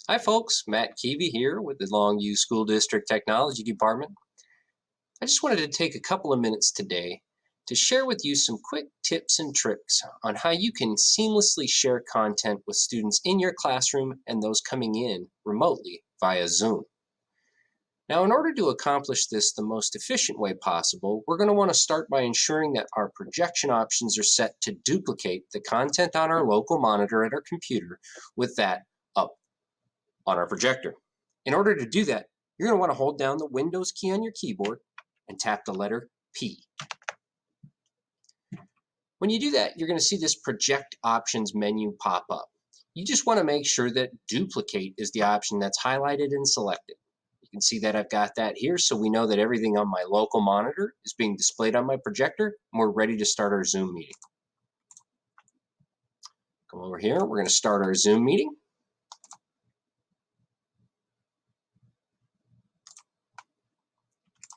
Hi folks, Matt Keevy here with the Longview School District Technology Department. I just wanted to take a couple of minutes today to share with you some quick tips and tricks on how you can seamlessly share content with students in your classroom and those coming in remotely via Zoom. Now, in order to accomplish this the most efficient way possible, we're going to want to start by ensuring that our projection options are set to duplicate the content on our local monitor at our computer with that up on our projector. In order to do that, you're going to want to hold down the Windows key on your keyboard and tap the letter P. When you do that, you're going to see this Project Options menu pop up. You just want to make sure that Duplicate is the option that's highlighted and selected. You can see that I've got that here, so we know that everything on my local monitor is being displayed on my projector, and we're ready to start our Zoom meeting. Come over here, we're going to start our Zoom meeting.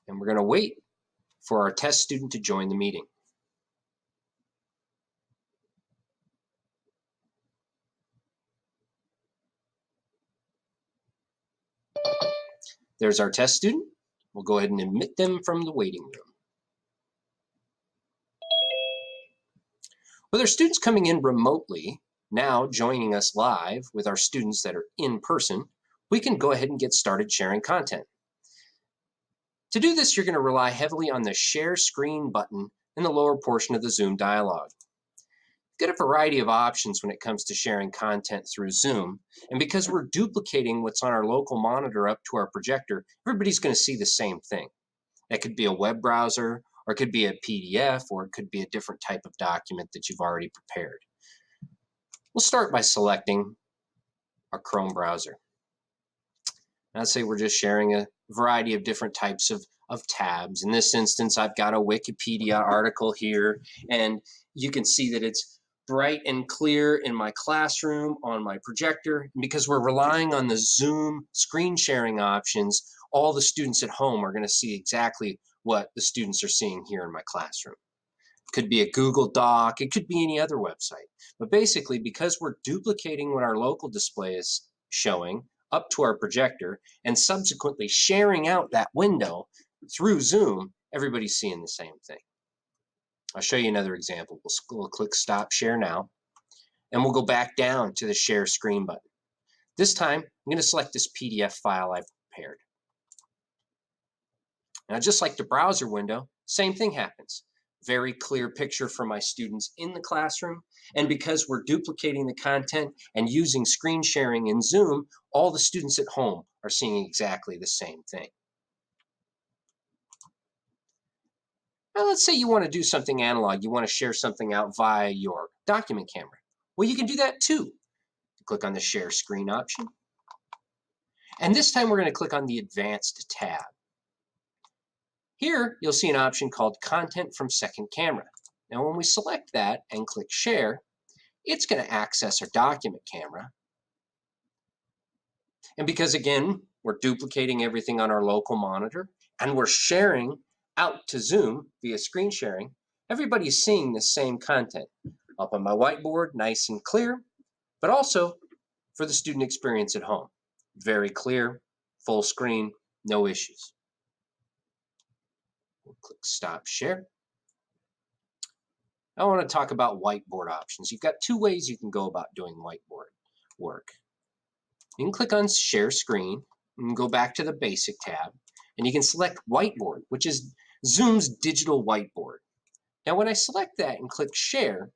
And we're going to wait for our test student to join the meeting. There's our test student. We'll go ahead and admit them from the waiting room. With our students coming in remotely, now joining us live with our students that are in person, we can go ahead and get started sharing content. To do this, you're going to rely heavily on the Share Screen button in the lower portion of the Zoom dialog. You've got a variety of options when it comes to sharing content through Zoom, and because we're duplicating what's on our local monitor up to our projector, everybody's going to see the same thing. That could be a web browser, or it could be a PDF, or it could be a different type of document that you've already prepared. We'll start by selecting our Chrome browser. Now, let's say we're just sharing a variety of different types of tabs. In this instance, I've got a Wikipedia article here, and you can see that it's bright and clear in my classroom on my projector. And because we're relying on the Zoom screen sharing options, all the students at home are going to see exactly what the students are seeing here in my classroom. It could be a Google Doc, it could be any other website. But basically, because we're duplicating what our local display is showing up to our projector and subsequently sharing out that window through Zoom, everybody's seeing the same thing. I'll show you another example. We'll click Stop Share Now, and we'll go back down to the Share Screen button. This time, I'm going to select this PDF file I've prepared. Now, just like the browser window, same thing happens. Very clear picture for my students in the classroom, and because we're duplicating the content and using screen sharing in Zoom, all the students at home are seeing exactly the same thing. Now, let's say you want to do something analog. You want to share something out via your document camera. Well, you can do that too. Click on the Share Screen option. And this time we're going to click on the Advanced tab. Here, you'll see an option called Content from Second Camera. Now, when we select that and click Share, it's going to access our document camera. And because, again, we're duplicating everything on our local monitor, and we're sharing out to Zoom via screen sharing, everybody's seeing the same content up on my whiteboard, nice and clear, but also for the student experience at home. Very clear, full screen, no issues. We'll click Stop Share. I want to talk about whiteboard options. You've got two ways you can go about doing whiteboard work. You can click on Share Screen and go back to the Basic tab, and you can select Whiteboard, which is Zoom's digital whiteboard. Now, when I select that and click Share,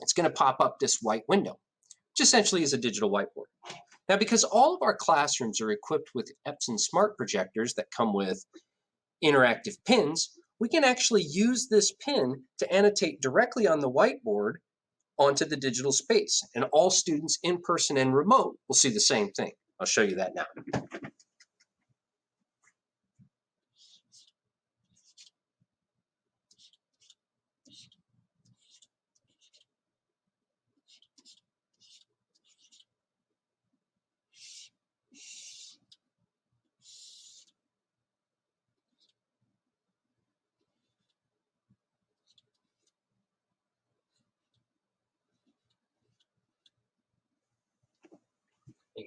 it's going to pop up this white window, which essentially is a digital whiteboard. Now, because all of our classrooms are equipped with Epson smart projectors that come with interactive pins, we can actually use this pin to annotate directly on the whiteboard onto the digital space, and all students in person and remote will see the same thing. I'll show you that now.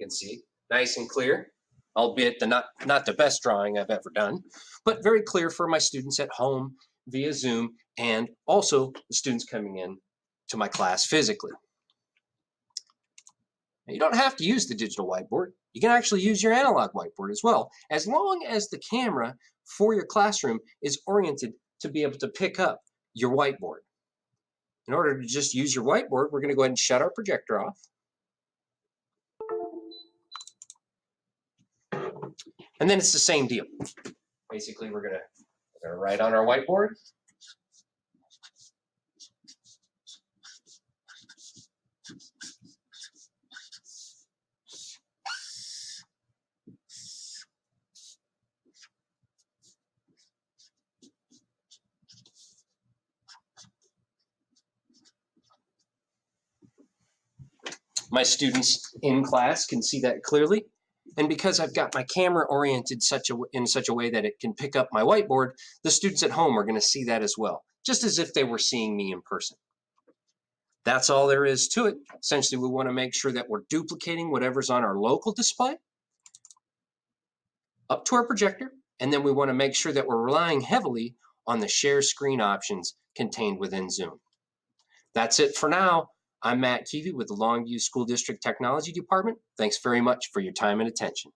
can see, nice and clear, albeit not the best drawing I've ever done, but very clear for my students at home via Zoom, and also the students coming in to my class physically. Now, you don't have to use the digital whiteboard. You can actually use your analog whiteboard as well, as long as the camera for your classroom is oriented to be able to pick up your whiteboard. In order to just use your whiteboard, we're going to go ahead and shut our projector off. And then it's the same deal. Basically, we're going to write on our whiteboard. My students in class can see that clearly. And because I've got my camera oriented in such a way that it can pick up my whiteboard, the students at home are going to see that as well, just as if they were seeing me in person. That's all there is to it. Essentially, we want to make sure that we're duplicating whatever's on our local display up to our projector, and then we want to make sure that we're relying heavily on the share screen options contained within Zoom. That's it for now. I'm Matt Keevy with the Longview School District Technology Department. Thanks very much for your time and attention.